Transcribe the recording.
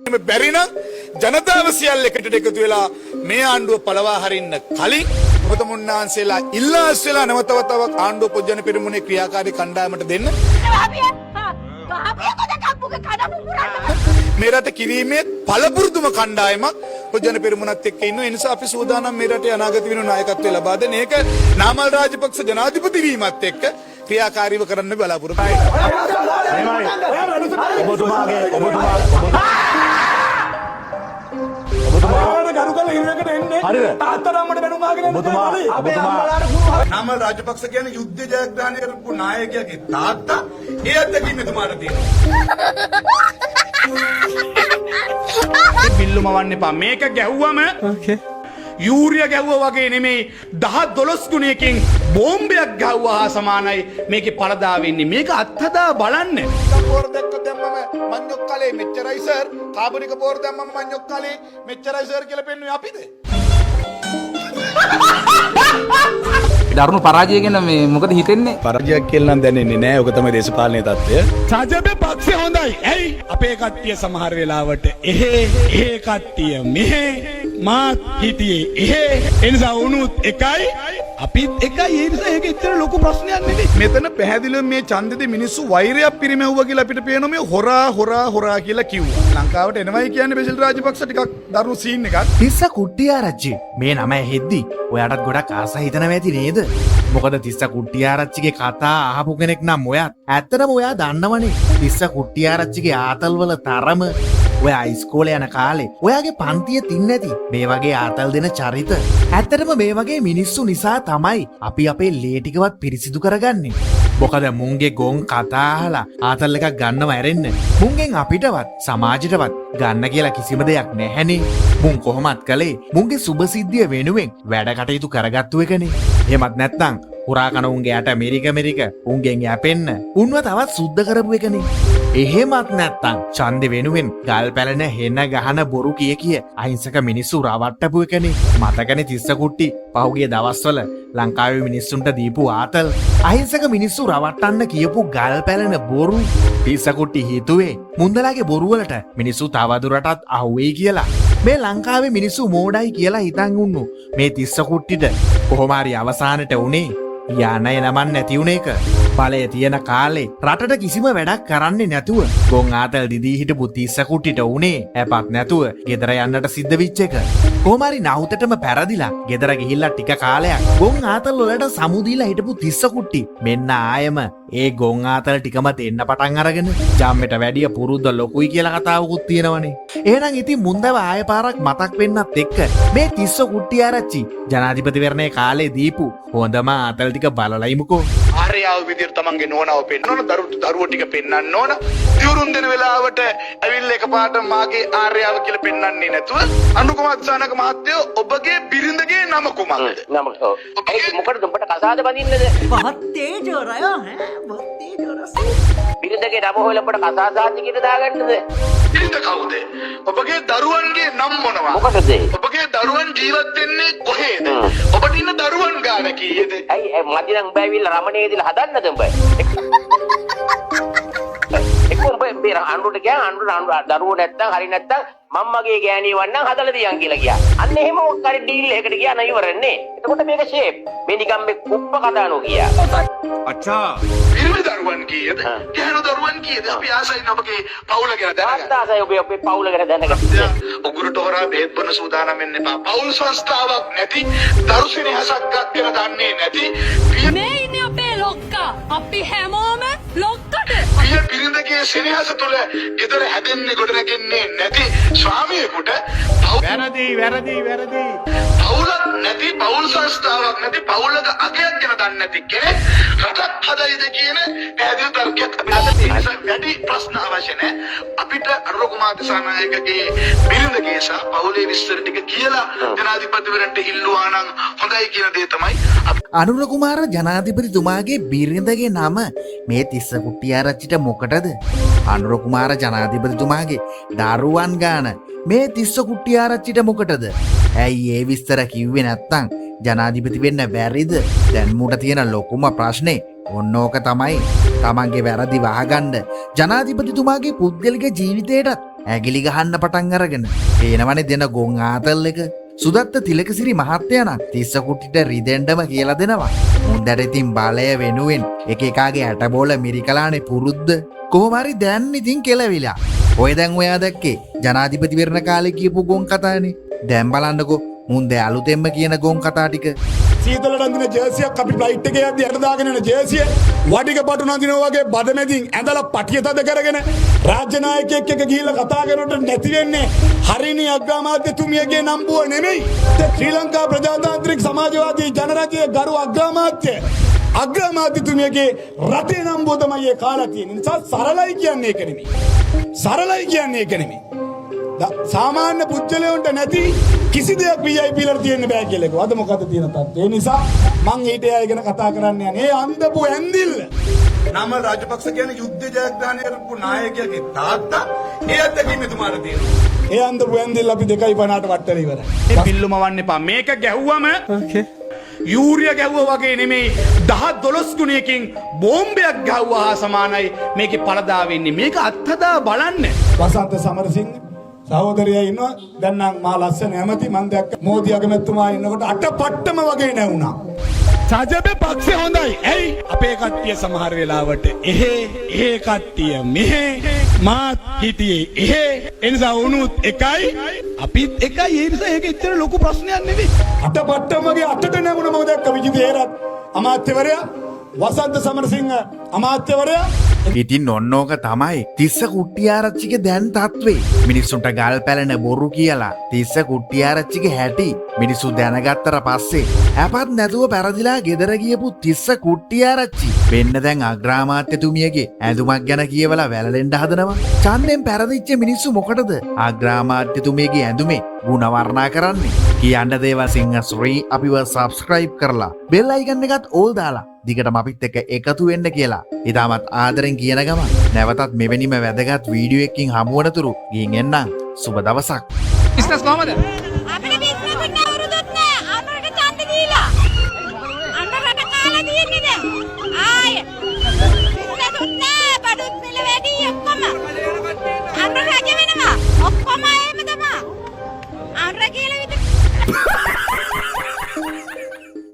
බැරි නම් ජනතාව සියල්ල එකට එකතු වෙලා මේ ආණ්ඩුව පළවා හරින්න කලින් ඔබ මුන්නාන්සේලා ඉල්ලාස් වෙලා නැවතවතාවක් ආණ්ඩුව පොජ්ජන පෙරමුණේ ක්‍රියාකාරී කණ්ඩායමට දෙන්න. මේ රට කිරීමේ පළපුරුදුම කණ්ඩායමක් පොජ්ජන පෙරමුණත් එක්ක ඉන්න. ඒ නිසා අපි සූදානම් මේ රටේ අනාගත වෙන නායකත්වය ලබා දෙන. ඒක නාමල් රාජපක්ෂ ජනාධිපති වීමත් එක්ක ක්‍රියාකාරීව කරන්න බලාපොරොත්තු නාමල් රාජපක්ෂ කියන්නේ යුද්ධ ජයග්‍රහණය කරපු නායකයාගේ තාත්තා. ඒ අත්දැකීම එතුමාට තියෙනවා. බිල්ලුම වන්න එපා. මේක ගැහුවම යූරිය ගැහුවා වගේ නෙමෙයි 10-12 ගුණයකින් බෝම්බයක් ගැහුවා හා සමානයි මේකේ පළදා වෙන්නේ. මේක අත්හදා බලන්න. පෝර දැක්ක දැම්මම මඤ්ඤොක් කලේ මෙච්චරයි සර්. කාබනික පෝර දැම්මම මඤ්ඤොක් කලේ මෙච්චරයි සර් කියලා පෙන්නුවේ අපිද? දරුණු පරාජය ගැන මේ මොකද හිතෙන්නේ? පරාජයක් කියලා නම් දැනෙන්නේ නැහැ. ඔක තමයි දේශපාලනයේ තත්ත්වය. සාජබේ පක්ෂය හොඳයි. ඇයි? අපේ කට්ටිය සමහර වෙලාවට එහෙ කට්ටිය මෙහෙ මාත් හිටියේ එහෙ. එනිසා වුණුත් එකයි අපිත් එකයි. ඒ නිසා ඒක ඇත්තට ලොකු ප්‍රශ්නයක් නෙවෙයි. මෙතන පැහැදිලිව මේ ඡන්දෙදි මිනිස්සු වෛරයක් පිරිමැව්වා කියලා අපිට පේනවා. මේ හොරා කියලා කිව්වා. ලංකාවට එනවයි කියන්නේ බෙසිල් රාජපක්ෂ ටිකක් දරුණු සීන් එකක්. තිස්ස කුට්ටිආරච්චි මේ නම ඇහෙද්දි ඔයාටත් ගොඩක් ආස හිතනවා ඇති නේද? මොකද තිස්ස කුට්ටිආරච්චිගේ කතා අහපු කෙනෙක් නම් ඔයාත්. ඇත්තටම ඔයා දන්නවනේ තිස්ස කුට්ටිආරච්චිගේ ආතල්වල තරම. ඔයා ඉස්කෝලේ යන කාලේ ඔයාගේ පන්තියේ තින්නේ නැති මේ වගේ ආතල් දෙන චරිත. ඇත්තටම මේ වගේ මිනිස්සු නිසා තමයි අපි අපේ ලේ ටිකවත් පිරිසිදු කරගන්නේ. මොකද මුන්ගේ ගොන් කතා අහලා ආතල් එකක් ගන්නව ඇරෙන්න මුන්ගෙන් අපිටවත් සමාජයටවත් ගන්න කියලා කිසිම දෙයක් නැහැනේ. මුන් කොහොමත් කළේ මුන්ගේ සුබසිද්ධිය වෙනුවෙන් වැඩ කටයුතු කරගත්තු එකනේ. එහෙමත් නැත්නම් පුරාකන උන්ගේ යට මෙරික උන්ගෙන් යැපෙන්න උන්ව තවත් සුද්ධ කරපු එකනේ. එහෙමත් නැත්තම් ඡන්දෙ වෙනුවෙන් ගල් පැලෙන හෙන ගහන බොරු කිය අහිංසක මිනිස්සු රවට්ටපු එකනේ. මතකනේ තිස්ස කුට්ටි පහුගිය දවස්වල ලංකාවේ මිනිස්සුන්ට දීපු ආතල්. අහිංසක මිනිස්සු රවට්ටන්න කියපු ගල් පැලෙන බොරු. තිස්ස කුට්ටි හිතුවේ මුන්දලාගේ බොරු වලට මිනිස්සු තවදුරටත් අහුවෙයි කියලා. මේ ලංකාවේ මිනිස්සු මෝඩයි කියලා හිතන් උන්නු මේ තිස්ස කුට්ටිට කොහොම හරි අවසානට උනේ යන්න නමන් නැති වුණ එක. බලය තියෙන කාලේ රටට කිසිම වැඩක් කරන්නේ නැතුව ගොන් ආතල් දිදී හිටපු තිස්ස කුට්ටිට උනේ ඇපක් නැතුව ගෙදර යන්නට සිද්ධ වෙච්ච එක. කොහොම හරි නහුතටම පැරදිලා ගෙදර ගිහිල්ලා ටික කාලයක් ගොන් ආතල් වලට සමුදීලා හිටපු තිස්ස කුට්ටි මෙන්න ආයෙම ඒ ගොන් ආතල් ටිකම දෙන්න පටන් අරගෙන ජම්මෙට වැඩිය පුරුද්ද ලොකුයි කියලා කතාවකුත් තියෙනවනේ. එහෙනම් ඉතින් මුන්දව ආයෙ පාරක් මතක් වෙන්නත් එක්ක මේ තිස්ස කුට්ටිආරච්චි ජනාධිපතිවරණයේ කාලේ දීපු හොඳම ආතල් ටික බලලයිමුකෝ. ආර්යාව විදියට තමන්ගේ නෝනාව පෙන්වන්න දරුවෝ ටික පෙන්වන්න ඕන. දියුරුම් දෙන වෙලාවට ඇවිල්ලා එකපාරට මාගේ ආර්යාව කියලා පෙන්වන්නේ නැතුව අනුකුමාර සානක මහත්තයෝ ඔබගේ බිරිඳගේ නම කුමක්ද? නම ඒ මොකටද උඹට කසාද බඳින්නද? बहुत तेज हो रहा है बहुत तेज हो रहा है බිරිඳගේ නම හොයලා උඹට කසාදාති කියලා දාගන්නද? බිරිඳ කවුද? ඔබගේ දරුවන්ගේ නම් මොනවා? මොකටද? ඔබගේ දරුවන් ජීවත් වෙන්නේ කොහේද? ඔබට ඉන්න දරුවන් ගාන කීයද? ඇයි මදි නම් උඹ ඇවිල්ලා රමණේ දීලා හදන්නද උඹ? එක්ක උඹ මේ අඬුට ගියා අඬු දරුවෝ නැත්තම් හරි නැත්තම් මම්මගේ ගෑණිය වන්නම් හදලා දියන් කියලා ගියා. අන්න එහෙම ඔක් හරි ඩීල් එකකට ගියා නෑ ඉවරන්නේ. එතකොට මේක ෂේප්. මේ නිකම් මේ කුප්ප කතානෝ ගියා. අච්චා. පිරිමි දරුවන් කීයද? ගැහණු දරුවන් කීයද? අපි ආසයින් ඔබගේ පවුල ගැන දැනගන්න. ආසයි ඔබේ පවුල ගැන දැනගන්න. උගුරට හොරා බෙහෙත් බොන සූදානම් වෙන්න එපා. පවුල් සංස්ථාවක් නැති, දරුසිනහසක් කියලා දන්නේ නැති. මේ ඉන්නේ අපේ ලොක්කා. අපි හැමෝම ලොක්කට. පිය පිරිඳගේ සෙනෙහස තුළ ගෙදර හැදෙන්නේ ගොඩ නැගෙන්නේ නැති ස්වාමියෙකුට වැරදි. පවුලක් නැති, පවුල් සංස්ථාවක් නැති, පවුලක අගයක් ගැන දන්නේ නැති කෙනෙක් රටක් හදයිද කියන පැහැදිලි තර්කයක් අපිට තියෙනවා. වැඩි ප්‍රශ්න අවශ්‍ය නැහැ. අපිට අනුරකුමාර දිසානායකගේ බිරිඳගේ සහ පවුලේ විස්තර ටික කියලා ජනාධිපතිවරන්ට ඉල්ලුවා නම් හොඳයි කියන දේ තමයි අනුර කුමාර ජනාධිපතිතුමාගේ බිරිඳගේ නම මේ තිස්ස කුට්ටිආරච්චිට මොකටද? අනුර කුමාර ජනාධිපතිතුමාගේ දරුවන් ගාන මේ තිස්ස කුට්ටිආරච්චිට මොකටද? ඇයි ඒ විස්තර කිව්වේ නැත්තම් ජනාධිපති වෙන්න බැරිද? දැන් මුට තියෙන ලොකුම ප්‍රශ්නේ ඔන්න ඕක තමයි. තමන්ගේ වැරදි වහගන්න ජනාධිපතිතුමාගේ පුද්ගලික ජීවිතයටත් ඇගිලි ගහන්න පටන් අරගෙන පේනවනේ දෙන ගොන් ආතල් එක. සුදත්ත තිලකසිරි මහත්තයා නම් තිස්ස කුට්ටිට රිදෙන්ඩම කියලා දෙනවා. මුන්දට ඉතින් බලය වෙනුවෙන් එක එකාගේ ඇටබෝල මිරිකලානේ පුරුද්ද. කොහොම හරි දැන් ඉතින් කෙලවිලා. ඔය දැන් ඔයා දැක්කේ ජනාධිපතිවරණ කාලේ කියපු ගොන් කතානේ. දැන් බලන්නකෝ මුන් දැන් අලුතෙන්ම කියන ගොන් කතා ටික. සීතලට අඳින ජර්සියක් අපි ෆ්ලයිට් එකේ යද්දි යට දාගෙන යන ජර්සිය වඩික පටු නඳිනවා වගේ බඩමැදින් ඇඳලා පටිය තද කරගෙන රාජ්‍ය නායකයෙක් එක්ක ගිහිල්ලා කතා කරනකොට නැති වෙන්නේ හරිනි අග්‍රාමාත්‍යතුමියගේ නම්බුව නෙමෙයි. ශ්‍රී ලංකා ප්‍රජාතාන්ත්‍රික සමාජවාදී ජනරජයේ ගරු අග්‍රාමාත්‍යතුමියගේ රටේ නම්බුව තමයි ඒ කාලා තියෙන නිසා සරලයි කියන්නේ ඒක නෙමෙයි. සරලයි කියන්නේ ඒක නෙමෙයි. සාමාන්‍ය පුද්ගලයන්ට නැති කිසි දෙයක් VIP වලට තියෙන්න බෑ කියලා එක. අද මොකද තියෙන තත්ත්වය? ඒ නිසා මං ඊට අය ගැන කතා කරන්න යන්නේ. ඒ අන්දපු ඇන්දිල්ල. නම රාජපක්ෂ කියන්නේ යුද්ධ ජයග්‍රහණය කරපු නායකයාගේ තාත්තා. ඒ අත්දැකීම එතුමාට තියෙනවා. ඒ අන්දපු ඇන්දිල්ල අපි 2.50ට වට්ටල ඉවරයි. ඒ පිල්ලුම වන්න එපා. මේක ගැහුවම යූරිය ගැහුවා වගේ නෙමෙයි 10-12 ගුණයකින් බෝම්බයක් ගැහුවා හා සමානයි මේකේ පළදා වෙන්නේ. මේක අත්හදා බලන්න. වසන්ත සමරසිංහ සහෝදරයා ඉන්නවා. දැන් නම් මා ලස්සන ඇමති මන් දැක්ක මෝදි අගමැතිතුමා ඉන්නකොට අටපට්ටම වගේ නැවුණා. සජබේ පක්ෂේ හොඳයි. ඇයි අපේ කට්ටිය සමහර වෙලාවට එහෙ කට්ටිය මෙහෙ මාත් හිටියේ එහෙ එනිසා උනුත් එකයි අපිත් එකයි. ඒ නිසා ඒක එච්චර ලොකු ප්‍රශ්නයක් නෙවෙයි. අටපට්ටම වගේ අටට නැවුණ මම දැක්ක විජිත හේරත් අමාත්‍යවරයා වසන්ත සමරසිංහ අමාත්‍යවරයා. ඉතින් ඔන්නෝක තමයි තිස්ස කුට්ටිආරච්චිගේ දැන් තත්වේ. මිනිස්සුන්ට ගල් පැලෙන බොරු කියලා තිස්ස කුට්ටිආරච්චිගේ හැටි මිනිස්සු දැනගත්තට පස්සේ අපත් නැතුව පැරදිලා ගෙදර ගියපු තිස්ස කුට්ටිආරච්චි වෙන්න දැන් අග්‍රාමාත්‍යතුමියගේ ඇඳුමක් ගැන කියවලා වැළලෙන්න හදනවා. ඡන්දෙන් පැරදිච්ච මිනිස්සු මොකටද අග්‍රාමාත්‍යතුමියගේ ඇඳුමේ ගුණ වර්ණනා කරන්නේ? කියන්න දේවල් සිංහ ශ්‍රී අපිව සබ්ස්ක්‍රයිබ් කරලා බෙල් අයිකන් එකත් ඕල් දාලා දිගටම අපිත් එක්ක එකතු වෙන්න කියලා ඉතාමත් ආදරෙන් කියන ගම නැවතත් මෙවැනිම වැදගත් වීඩියෝ එකකින් හමුවනතුරු ගිහින් එන්නම්. සුබ දවසක්. බිස්නස් කොහමද? අපිට බිස්නස් අවුරුදුත් නෑ. අනුරට ඡන්ද දීලා. අනුරට කාලා තියෙන්නේ දැන්. ආයේ. බිස්නස් නෑ. බඩුත් මිල වැඩි ඔක්කොම. අනුර රජ වෙනවා. ඔක්කොම එහෙම තමයි. අනුර කියලා